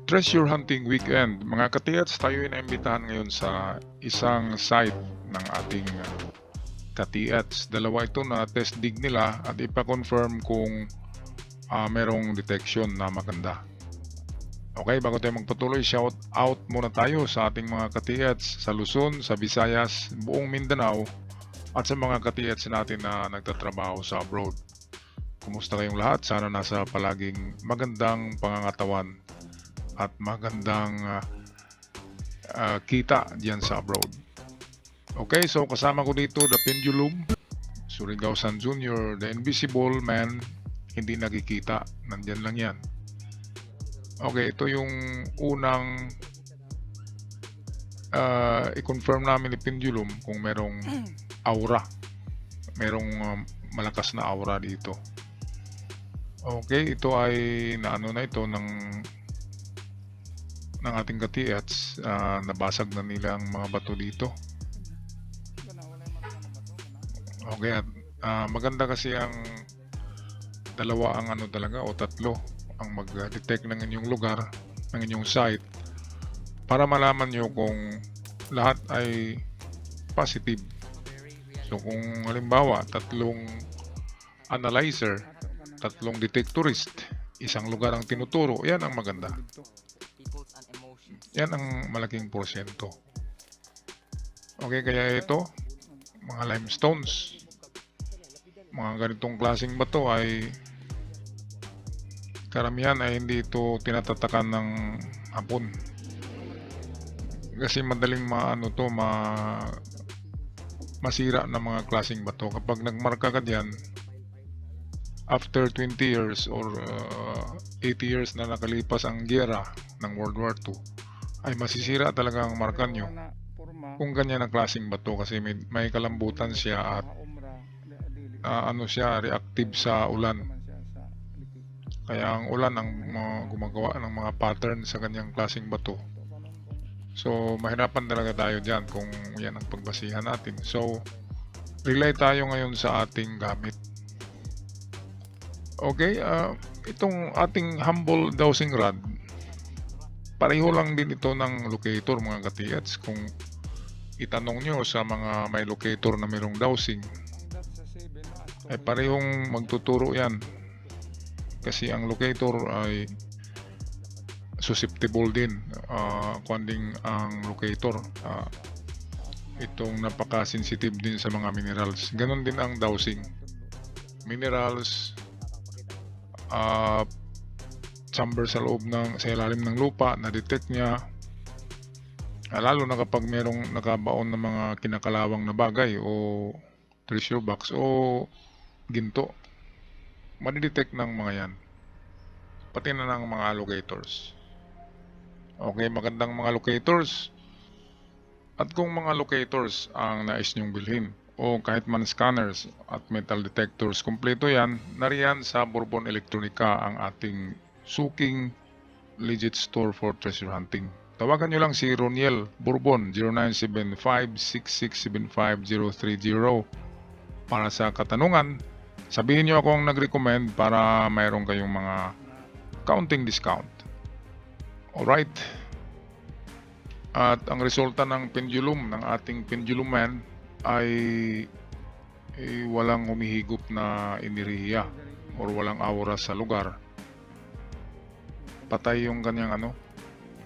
Treasure Hunting Weekend. Mga katiyats, tayo ay naimbitahan ngayon sa isang site ng ating katiyats. Dalawa ito na test dig nila at ipa-confirm kung merong detection na maganda. Okay, bago tayo magpatuloy, shout out muna tayo sa ating mga katiyats sa Luzon, sa Visayas, buong Mindanao at sa mga katiyats natin na nagtatrabaho sa abroad. Kumusta kayong lahat? Sana nasa palaging magandang pangangatawan at magandang kita diyan sa abroad. Okay, so kasama ko dito the Pendulum, Surigao San Jr., the Invisible Man, hindi nakikita, nandyan lang yan. Okay, ito yung unang i-confirm namin ni Pendulum kung merong aura, merong malakas na aura dito. Okay, ito ay naano na ito ng ating katiyats, nabasag na nila ang mga bato dito. Okay, at maganda kasi ang dalawa ang ano talaga o tatlo ang mag-detect ng inyong lugar, ng inyong site para malaman nyo kung lahat ay positive. So kung halimbawa tatlong analyzer, tatlong detectorist, isang lugar ang tinuturo, yan ang maganda. Yan ang malaking porsyento. Okay, kaya ito, mga limestones, mga ganitong klaseng bato ay karamihan ay hindi ito tinatatakan ng hapon. Kasi madaling masira ng mga klaseng bato. Kapag nagmarka ka diyan, after 20 years or 80 years na nakalipas ang giyera ng World War II, ay masisira talaga ang marka nyo kung ganyan ang klaseng bato kasi may kalambutan siya at reactive sa ulan. Kaya ang ulan ang gumagawa ng mga pattern sa kanyang klaseng bato. So mahirapan talaga tayo dyan kung yan ang pagbasihan natin. So rely tayo ngayon sa ating gamit. Okay, itong ating humble dowsing rod, pareho lang din ito ng locator mga katiyats. Kung itanong nyo sa mga may locator na mayroong dowsing, ay parehong magtuturo yan. Kasi ang locator ay susceptible din. Kunding ang locator, itong napaka-sensitive din sa mga minerals. Ganon din ang dowsing. Minerals, chamber sa loob sa ilalim ng lupa, na-detect niya, lalo na kapag merong nakabaon ng mga kinakalawang na bagay o treasure box o ginto, madidetect ng mga yan, pati na ng mga locators. Okay, magandang mga locators. At kung mga locators ang nais nyong bilhin o kahit man scanners at metal detectors, kompleto yan, nariyan sa Bourbon Electronica ang ating suking legit store for treasure hunting. Tawagan nyo lang si Roniel Bourbon 0975-6675-030 para sa katanungan. Sabihin nyo ako ang nag-recommend para mayroon kayong mga counting discount. Alright. At ang resulta ng pendulum, ng ating pendulum man, ay walang humihigop na enerhiya or walang aura sa lugar. Patay yung kanyang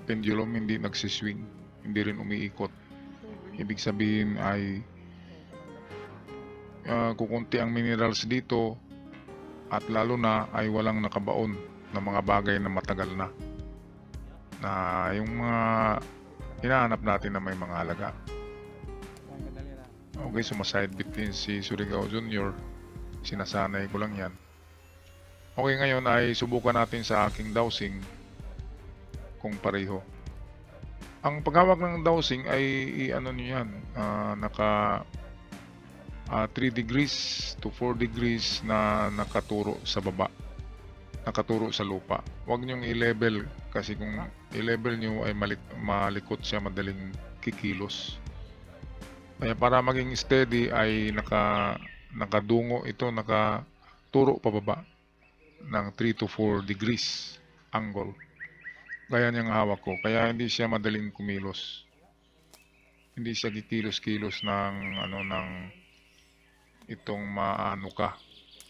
pendulum, hindi nagsiswing, hindi rin umiikot. Ibig sabihin ay kukunti ang minerals dito at lalo na ay walang nakabaon ng mga bagay na matagal na yung mga hinahanap natin na may mga halaga. Okay, sumaside bit din si Surigao Jr. Sinasanay ko lang yan. Okay, ngayon ay subukan natin sa aking dowsing kung pareho. Ang paghawak ng dowsing ay nyo yan, naka 3 degrees to 4 degrees na nakaturo sa baba, nakaturo sa lupa. Huwag nyong i-level kasi kung i-level nyo ay malikot siya, madaling kikilos. Kaya para maging steady ay nakadungo ito, nakaturo pababa ng 3 to 4 degrees angle. Gaya niyang hawak ko. Kaya hindi siya madaling kumilos. Hindi siya kikilos-kilos ng itong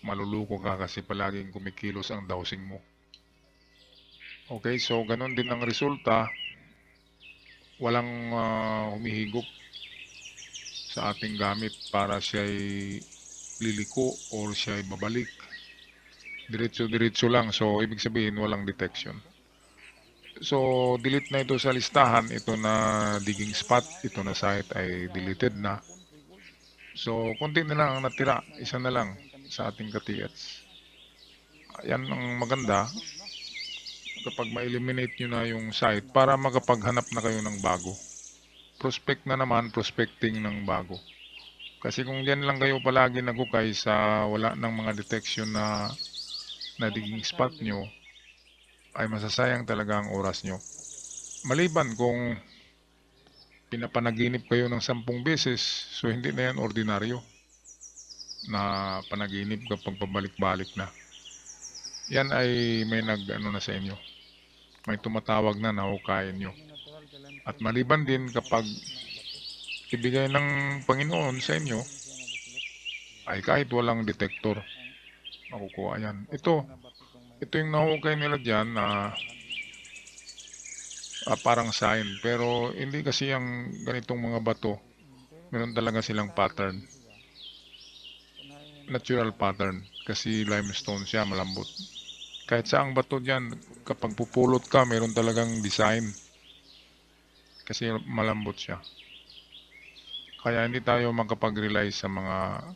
maluluko ka kasi palaging kumikilos ang dowsing mo. Okay, so ganun din ang resulta. Walang humihigop sa ating gamit para siya'y liliko or siya'y babalik. Diretso-diretso lang. So, ibig sabihin, walang detection. So, delete na ito sa listahan. Ito na digging spot. Ito na site ay deleted na. So, konti na lang ang natira. Isa na lang sa ating ka-TH. Yan ang maganda kapag ma-eliminate nyo na yung site para makapaghanap na kayo ng bago. Prospect na naman, prospecting ng bago. Kasi kung diyan lang kayo palagi nagukay sa wala ng mga detection na digging spot nyo, ay masasayang talaga ang oras nyo. Maliban kung pinapanaginip kayo ng 10 beses, so hindi na yan ordinaryo na panaginip kapag pabalik-balik na. Yan ay may na sa inyo. May tumatawag na nahukayin nyo. At maliban din kapag ibigay ng Panginoon sa inyo, ay kahit walang detector, makukuha yan. Ito yung nahukay nila dyan na parang sign. Pero hindi kasi ang ganitong mga bato, meron talaga silang pattern. Natural pattern. Kasi limestone siya, malambot. Kahit saang bato dyan, kapag pupulot ka, meron talagang design. Kasi malambot siya. Kaya hindi tayo makapag-rely sa mga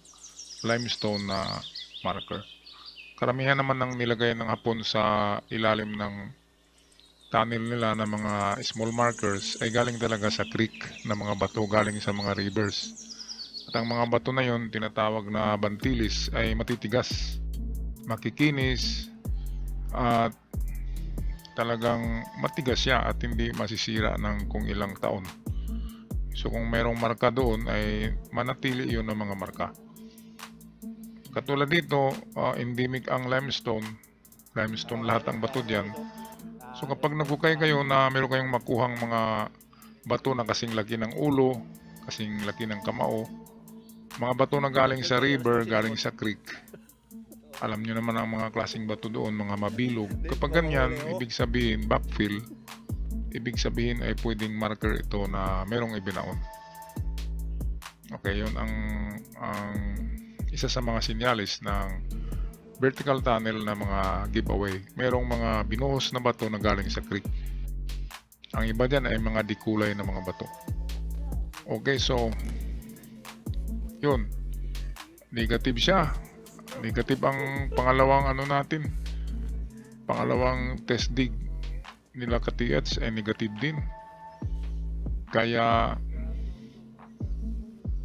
limestone na marker. Karamihan naman ng nilagay ng Hapon sa ilalim ng tunnel nila ng mga small markers ay galing talaga sa creek na mga bato, galing sa mga rivers. At ang mga bato na yon, tinatawag na bantilis, ay matitigas, makikinis, at talagang matigas siya at hindi masisira ng kung ilang taon. So kung merong marka doon ay manatili yun ng mga marka. Katulad dito, endemic ang limestone lahat ang bato dyan. So kapag nagukay kayo na meron kayong makuhang mga bato na kasing laki ng ulo, kasing laki ng kamao, mga bato na galing sa river, galing sa creek, alam nyo naman ang mga klaseng bato doon, mga mabilog. Kapag ganyan, ibig sabihin backfill, ibig sabihin ay pwedeng marker ito na merong ibinaon. Okay, yun ang isa sa mga sinyalis ng vertical tunnel na mga giveaway. Merong mga binuhos na bato na galing sa creek. Ang iba dyan ay mga dikulay na mga bato. Okay, so yun, negative siya. Negative ang pangalawang pangalawang test dig nila ka-TH ay negative din. Kaya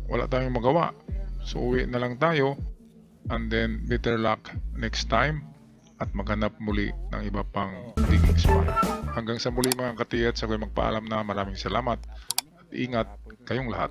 wala tayong magawa. So uwi na lang tayo, and then better luck next time at maghanap muli ng iba pang digging spot. Hanggang sa muli mga ka-TH, ako'y magpaalam na. Maraming salamat at ingat kayong lahat.